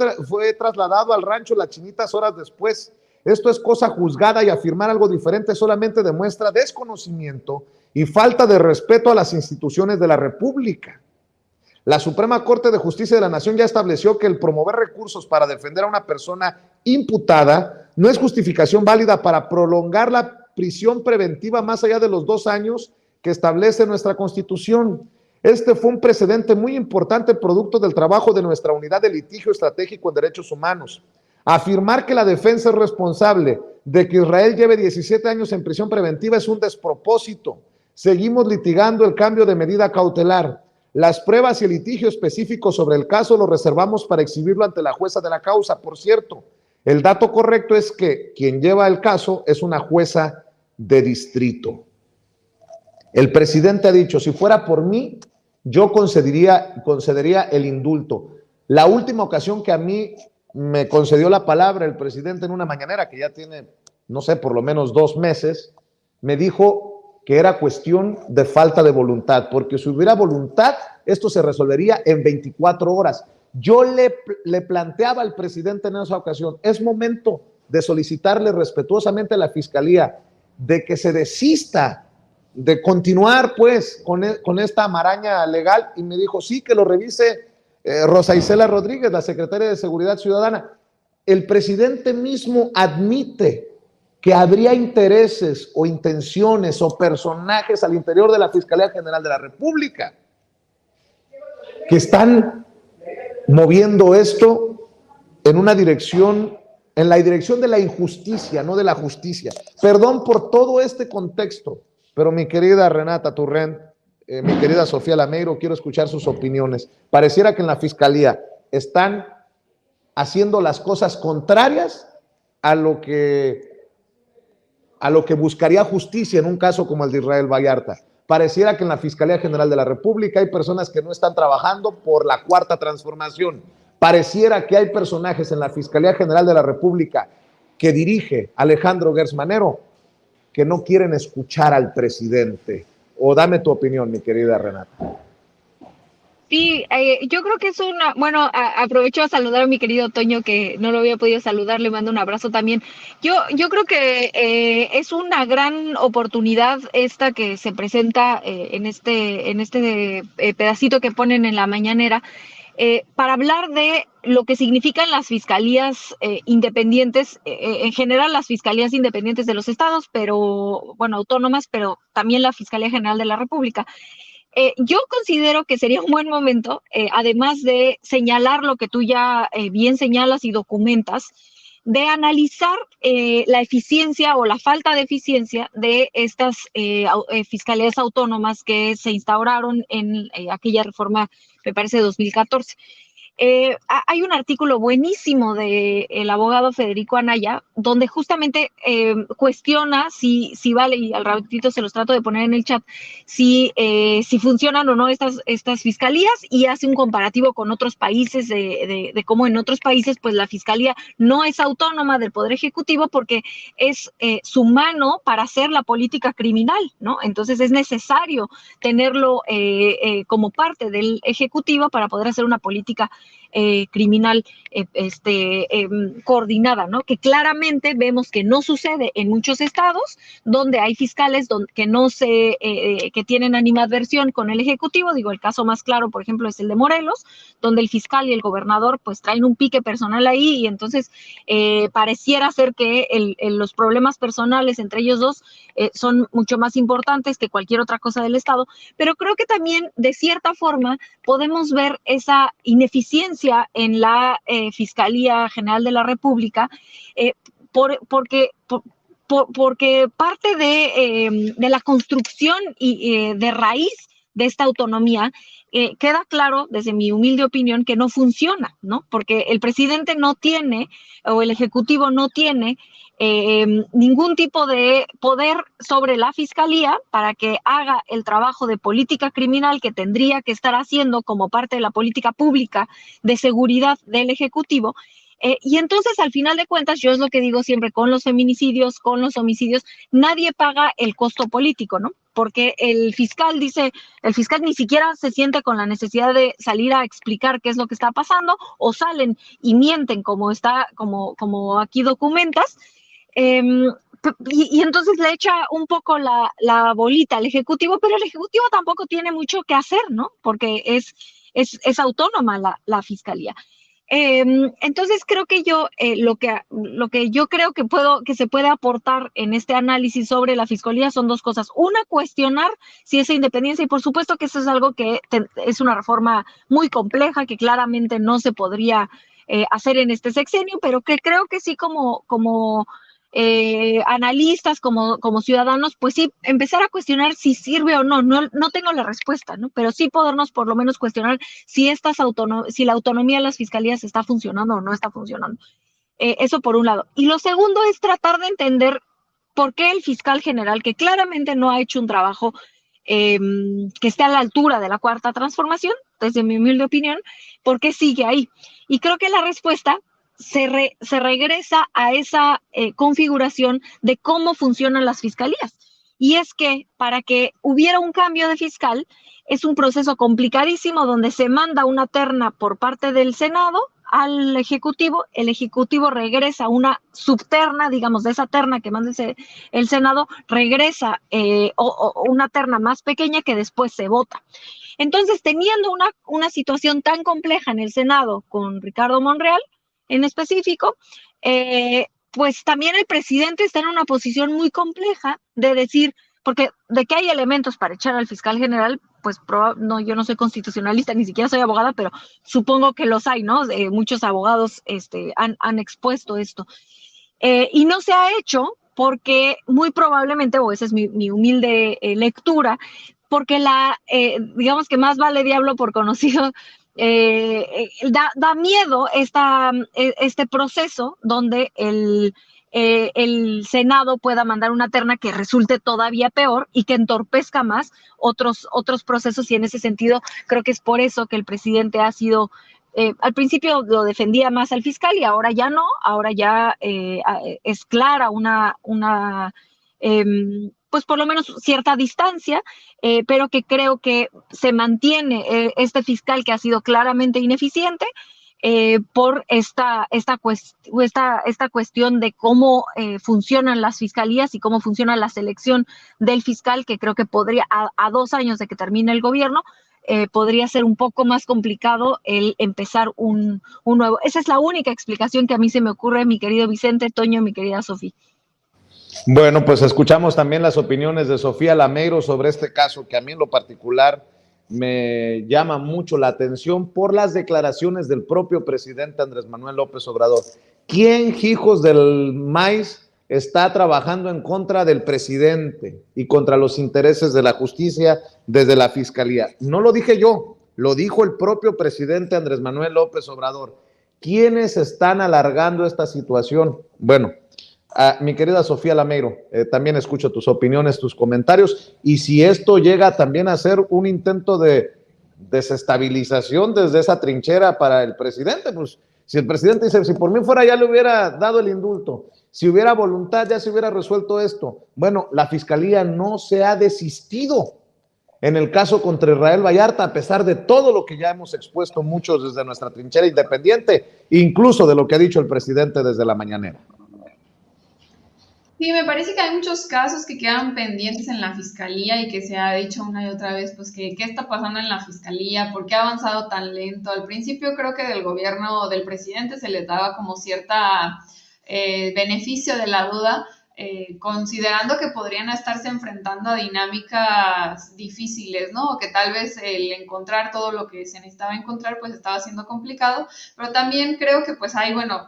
trasladado al rancho Las Chinitas horas después. Esto es cosa juzgada y afirmar algo diferente solamente demuestra desconocimiento y falta de respeto a las instituciones de la República. La Suprema Corte de Justicia de la Nación ya estableció que el promover recursos para defender a una persona imputada no es justificación válida para prolongar la prisión preventiva más allá de los 2 años que establece nuestra Constitución. Este fue un precedente muy importante producto del trabajo de nuestra unidad de litigio estratégico en derechos humanos. Afirmar que la defensa es responsable de que Israel lleve 17 años en prisión preventiva es un despropósito. Seguimos litigando el cambio de medida cautelar. Las pruebas y el litigio específico sobre el caso lo reservamos para exhibirlo ante la jueza de la causa. Por cierto, el dato correcto es que quien lleva el caso es una jueza de distrito. El presidente ha dicho, si fuera por mí, yo concedería el indulto. La última ocasión que a mí me concedió la palabra el presidente en una mañanera, que ya tiene, no sé, por lo menos 2 meses, me dijo que era cuestión de falta de voluntad, porque si hubiera voluntad, esto se resolvería en 24 horas. Yo le planteaba al presidente en esa ocasión, es momento de solicitarle respetuosamente a la Fiscalía de que se desista de continuar pues con esta maraña legal, y me dijo, sí, que lo revise Rosa Isela Rodríguez, la secretaria de Seguridad Ciudadana. El presidente mismo admite que habría intereses o intenciones o personajes al interior de la Fiscalía General de la República que están moviendo esto en una dirección, en la dirección de la injusticia, no de la justicia. Perdón por todo este contexto, pero mi querida Renata Turrent, mi querida Sofía Lameiro, quiero escuchar sus opiniones. Pareciera que en la Fiscalía están haciendo las cosas contrarias a lo que buscaría justicia en un caso como el de Israel Vallarta. Pareciera que en la Fiscalía General de la República hay personas que no están trabajando por la cuarta transformación. Pareciera que hay personajes en la Fiscalía General de la República que dirige Alejandro Gertz Manero que no quieren escuchar al presidente. O dame tu opinión, mi querida Renata. Sí, yo creo que es una, bueno, aprovecho a saludar a mi querido Toño, que no lo había podido saludar, le mando un abrazo también. Yo creo que es una gran oportunidad esta que se presenta en este pedacito que ponen en la mañanera, para hablar de lo que significan las fiscalías independientes, en general las fiscalías independientes de los estados, pero bueno, autónomas, pero también la Fiscalía General de la República. Yo considero que sería un buen momento, además de señalar lo que tú ya bien señalas y documentas, de analizar la eficiencia o la falta de eficiencia de estas fiscalías autónomas que se instauraron en aquella reforma, me parece, de 2014. Hay un artículo buenísimo del abogado Federico Anaya, donde justamente cuestiona si vale, y al ratito se los trato de poner en el chat, si funcionan o no estas fiscalías, y hace un comparativo con otros países de cómo en otros países pues la fiscalía no es autónoma del Poder Ejecutivo porque es su mano para hacer la política criminal, ¿no? Entonces es necesario tenerlo como parte del Ejecutivo para poder hacer una política criminal coordinada, ¿no? Que claramente vemos que no sucede en muchos estados donde hay fiscales que tienen animadversión con el Ejecutivo. Digo, el caso más claro, por ejemplo, es el de Morelos, donde el fiscal y el gobernador pues traen un pique personal ahí, y entonces pareciera ser que los problemas personales entre ellos dos son mucho más importantes que cualquier otra cosa del estado. Pero creo que también, de cierta forma, podemos ver esa ineficiencia en la Fiscalía General de la República, porque parte de la construcción de raíz de esta autonomía, queda claro, desde mi humilde opinión, que no funciona, ¿no? Porque el presidente no tiene, o el Ejecutivo no tiene, ningún tipo de poder sobre la Fiscalía para que haga el trabajo de política criminal que tendría que estar haciendo como parte de la política pública de seguridad del Ejecutivo. Y entonces, al final de cuentas, yo es lo que digo siempre con los feminicidios, con los homicidios, nadie paga el costo político, ¿no? Porque el fiscal ni siquiera se siente con la necesidad de salir a explicar qué es lo que está pasando, o salen y mienten como aquí documentas, y entonces le echa un poco la bolita al Ejecutivo, pero el Ejecutivo tampoco tiene mucho que hacer, ¿no? Porque es autónoma la Fiscalía. Entonces creo que lo que yo creo que se puede aportar en este análisis sobre la Fiscalía son dos cosas. Una, cuestionar si esa independencia, y por supuesto que eso es algo que es una reforma muy compleja, que claramente no se podría hacer en este sexenio, pero que creo que sí como analistas, como ciudadanos, pues sí, empezar a cuestionar si sirve o no. No tengo la respuesta, ¿no? Pero sí podernos por lo menos cuestionar si la autonomía de las fiscalías está funcionando o no está funcionando. Eso por un lado. Y lo segundo es tratar de entender por qué el fiscal general, que claramente no ha hecho un trabajo que esté a la altura de la Cuarta Transformación, desde mi humilde opinión, ¿por qué sigue ahí? Y creo que la respuesta se regresa a esa configuración de cómo funcionan las fiscalías. Y es que para que hubiera un cambio de fiscal es un proceso complicadísimo, donde se manda una terna por parte del Senado al Ejecutivo, el Ejecutivo regresa una subterna, digamos, de esa terna que manda el Senado, regresa una terna más pequeña que después se vota. Entonces, teniendo una situación tan compleja en el Senado con Ricardo Monreal, en específico, pues también el presidente está en una posición muy compleja de decir, porque de que hay elementos para echar al fiscal general, pues yo no soy constitucionalista, ni siquiera soy abogada, pero supongo que los hay, ¿no? Muchos abogados han expuesto esto. Y no se ha hecho porque muy probablemente, o esa es mi humilde lectura, porque digamos que más vale diablo por conocido. Da miedo este proceso donde el Senado pueda mandar una terna que resulte todavía peor y que entorpezca más otros procesos, y en ese sentido creo que es por eso que el presidente ha sido, al principio lo defendía más al fiscal y ahora ya no, ahora ya es clara pues por lo menos cierta distancia, pero que creo que se mantiene este fiscal que ha sido claramente ineficiente por esta cuestión de cómo funcionan las fiscalías y cómo funciona la selección del fiscal, que creo que podría, a 2 años de que termine el gobierno, podría ser un poco más complicado el empezar un nuevo. Esa es la única explicación que a mí se me ocurre, mi querido Vicente, Toño, mi querida Sofía. Bueno, pues escuchamos también las opiniones de Sofía Lameiro sobre este caso, que a mí en lo particular me llama mucho la atención por las declaraciones del propio presidente Andrés Manuel López Obrador. ¿Quién, hijos del maíz, está trabajando en contra del presidente y contra los intereses de la justicia desde la fiscalía? No lo dije yo, lo dijo el propio presidente Andrés Manuel López Obrador. ¿Quiénes están alargando esta situación? Bueno, mi querida Sofía Lameiro, también escucho tus opiniones, tus comentarios, y si esto llega también a ser un intento de desestabilización desde esa trinchera para el presidente, pues si el presidente dice, si por mí fuera ya le hubiera dado el indulto, si hubiera voluntad ya se hubiera resuelto esto. Bueno, la fiscalía no se ha desistido en el caso contra Israel Vallarta, a pesar de todo lo que ya hemos expuesto muchos desde nuestra trinchera independiente, incluso de lo que ha dicho el presidente desde la mañanera. Sí, me parece que hay muchos casos que quedan pendientes en la fiscalía y que se ha dicho una y otra vez, pues que qué está pasando en la fiscalía, por qué ha avanzado tan lento. Al principio creo que del gobierno del presidente se les daba como cierta beneficio de la duda, considerando que podrían estarse enfrentando a dinámicas difíciles, ¿no? O que tal vez el encontrar todo lo que se necesitaba encontrar pues estaba siendo complicado, pero también creo que pues hay, bueno,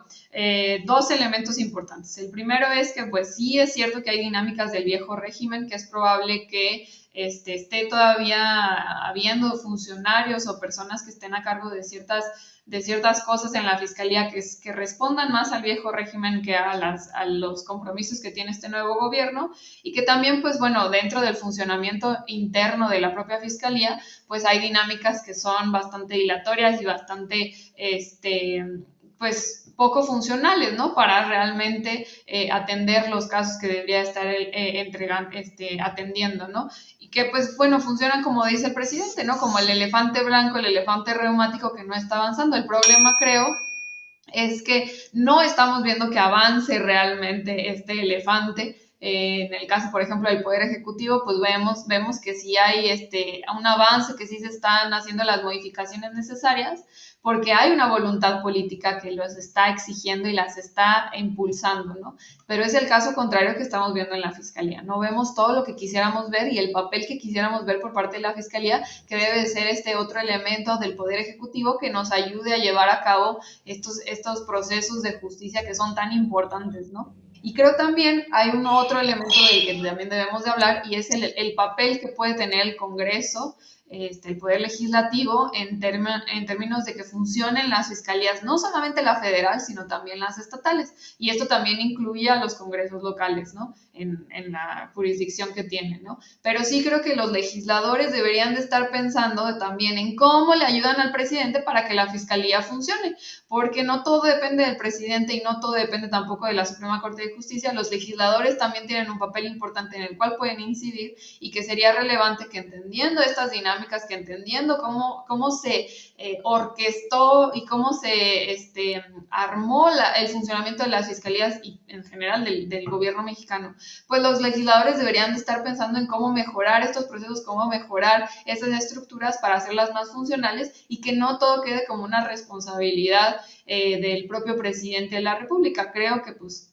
dos elementos importantes. El primero es que pues sí es cierto que hay dinámicas del viejo régimen, que es probable que esté todavía habiendo funcionarios o personas que estén a cargo de ciertas cosas en la fiscalía que respondan más al viejo régimen que a los compromisos que tiene este nuevo gobierno, y que también, pues bueno, dentro del funcionamiento interno de la propia fiscalía, pues hay dinámicas que son bastante dilatorias y bastante, pues poco funcionales, ¿no? Para realmente atender los casos que debería estar atendiendo, ¿no? Y que, pues, bueno, funcionan como dice el presidente, ¿no? Como el elefante blanco, el elefante reumático que no está avanzando. El problema, creo, es que no estamos viendo que avance realmente este elefante. En el caso, por ejemplo, del Poder Ejecutivo, pues vemos que sí hay un avance, que sí se están haciendo las modificaciones necesarias, porque hay una voluntad política que los está exigiendo y las está impulsando, ¿no? Pero es el caso contrario que estamos viendo en la Fiscalía. No vemos todo lo que quisiéramos ver y el papel que quisiéramos ver por parte de la Fiscalía, que debe de ser este otro elemento del Poder Ejecutivo que nos ayude a llevar a cabo estos procesos de justicia que son tan importantes, ¿no? Y creo también hay un otro elemento del que también debemos de hablar, y es el papel que puede tener el Congreso, el Poder Legislativo, en términos de que funcionen las fiscalías, no solamente la federal, sino también las estatales. Y esto también incluye a los congresos locales, ¿no? En la jurisdicción que tienen, ¿no? Pero sí creo que los legisladores deberían de estar pensando también en cómo le ayudan al presidente para que la fiscalía funcione, porque no todo depende del presidente y no todo depende tampoco de la Suprema Corte de Justicia. Los legisladores también tienen un papel importante en el cual pueden incidir, y que sería relevante que, entendiendo estas dinámicas, que entendiendo cómo se orquestó y cómo se armó el funcionamiento de las fiscalías y en general del gobierno mexicano, pues los legisladores deberían de estar pensando en cómo mejorar estos procesos, cómo mejorar esas estructuras para hacerlas más funcionales, y que no todo quede como una responsabilidad del propio presidente de la República. Creo que pues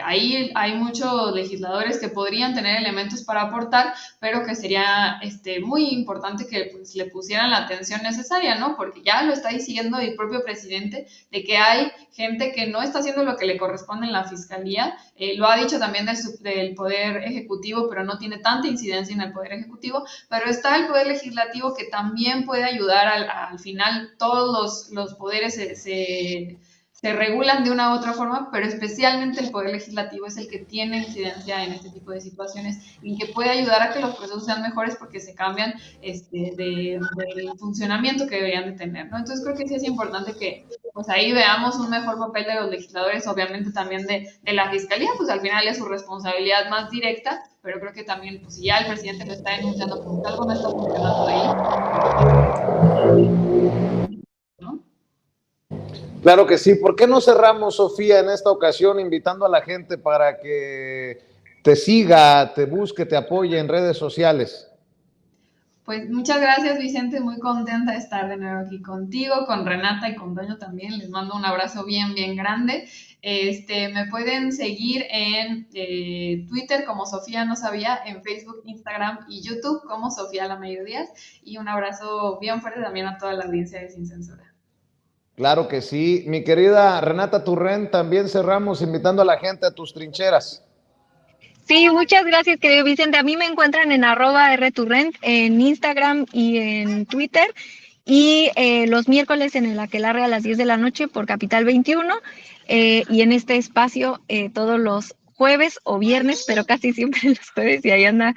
ahí hay muchos legisladores que podrían tener elementos para aportar, pero que sería muy importante que pues, le pusieran la atención necesaria, ¿no? Porque ya lo está diciendo el propio presidente, de que hay gente que no está haciendo lo que le corresponde en la fiscalía. Lo ha dicho también del Poder Ejecutivo, pero no tiene tanta incidencia en el Poder Ejecutivo. Pero está el Poder Legislativo, que también puede ayudar al final. Todos los poderes se regulan de una u otra forma, pero especialmente el Poder Legislativo es el que tiene incidencia en este tipo de situaciones y que puede ayudar a que los procesos sean mejores, porque se cambian del funcionamiento que deberían de tener, ¿no? Entonces creo que sí es importante que pues ahí veamos un mejor papel de los legisladores, obviamente también de la Fiscalía, pues al final es su responsabilidad más directa, pero creo que también, pues si ya el presidente lo está denunciando, pues algo no está funcionando ahí, ¿no? Claro que sí. ¿Por qué no cerramos, Sofía, en esta ocasión invitando a la gente para que te siga, te busque, te apoye en redes sociales? Pues muchas gracias, Vicente, muy contenta de estar de nuevo aquí contigo, con Renata y con Toño también. Les mando un abrazo bien, bien grande. Me pueden seguir en Twitter como Sofía No Sabía, en Facebook, Instagram y YouTube como Sofía La Mediodías. Y un abrazo bien fuerte también a toda la audiencia de Sin Censura. Claro que sí. Mi querida Renata Turrent, también cerramos invitando a la gente a tus trincheras. Sí, muchas gracias, querido Vicente. A mí me encuentran en @rturrent en Instagram y en Twitter. Y los miércoles en el Aquelarre a las 10 de la noche por Capital 21. Y en este espacio todos los jueves o viernes, pero casi siempre los jueves, y ahí anda,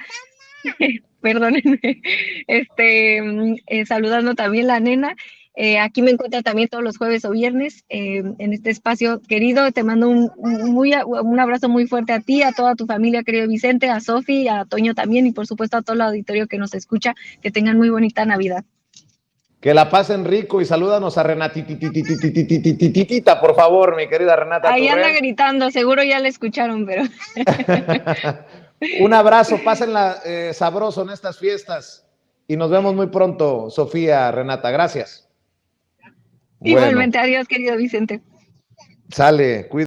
perdónenme, saludando también la nena. Aquí me encuentra también todos los jueves o viernes en este espacio querido. Te mando un abrazo muy fuerte a ti, a toda tu familia, querido Vicente, a Sofi, a Toño también y por supuesto a todo el auditorio que nos escucha. Que tengan muy bonita Navidad. Que la pasen rico y salúdanos a Renatitititititita, por favor, mi querida Renata Ahí anda Turrent. gritando, seguro ya la escucharon, pero... Un abrazo, pásenla sabroso en estas fiestas y nos vemos muy pronto, Sofía, Renata, gracias. Igualmente, adiós, querido Vicente. Sale, cuídate.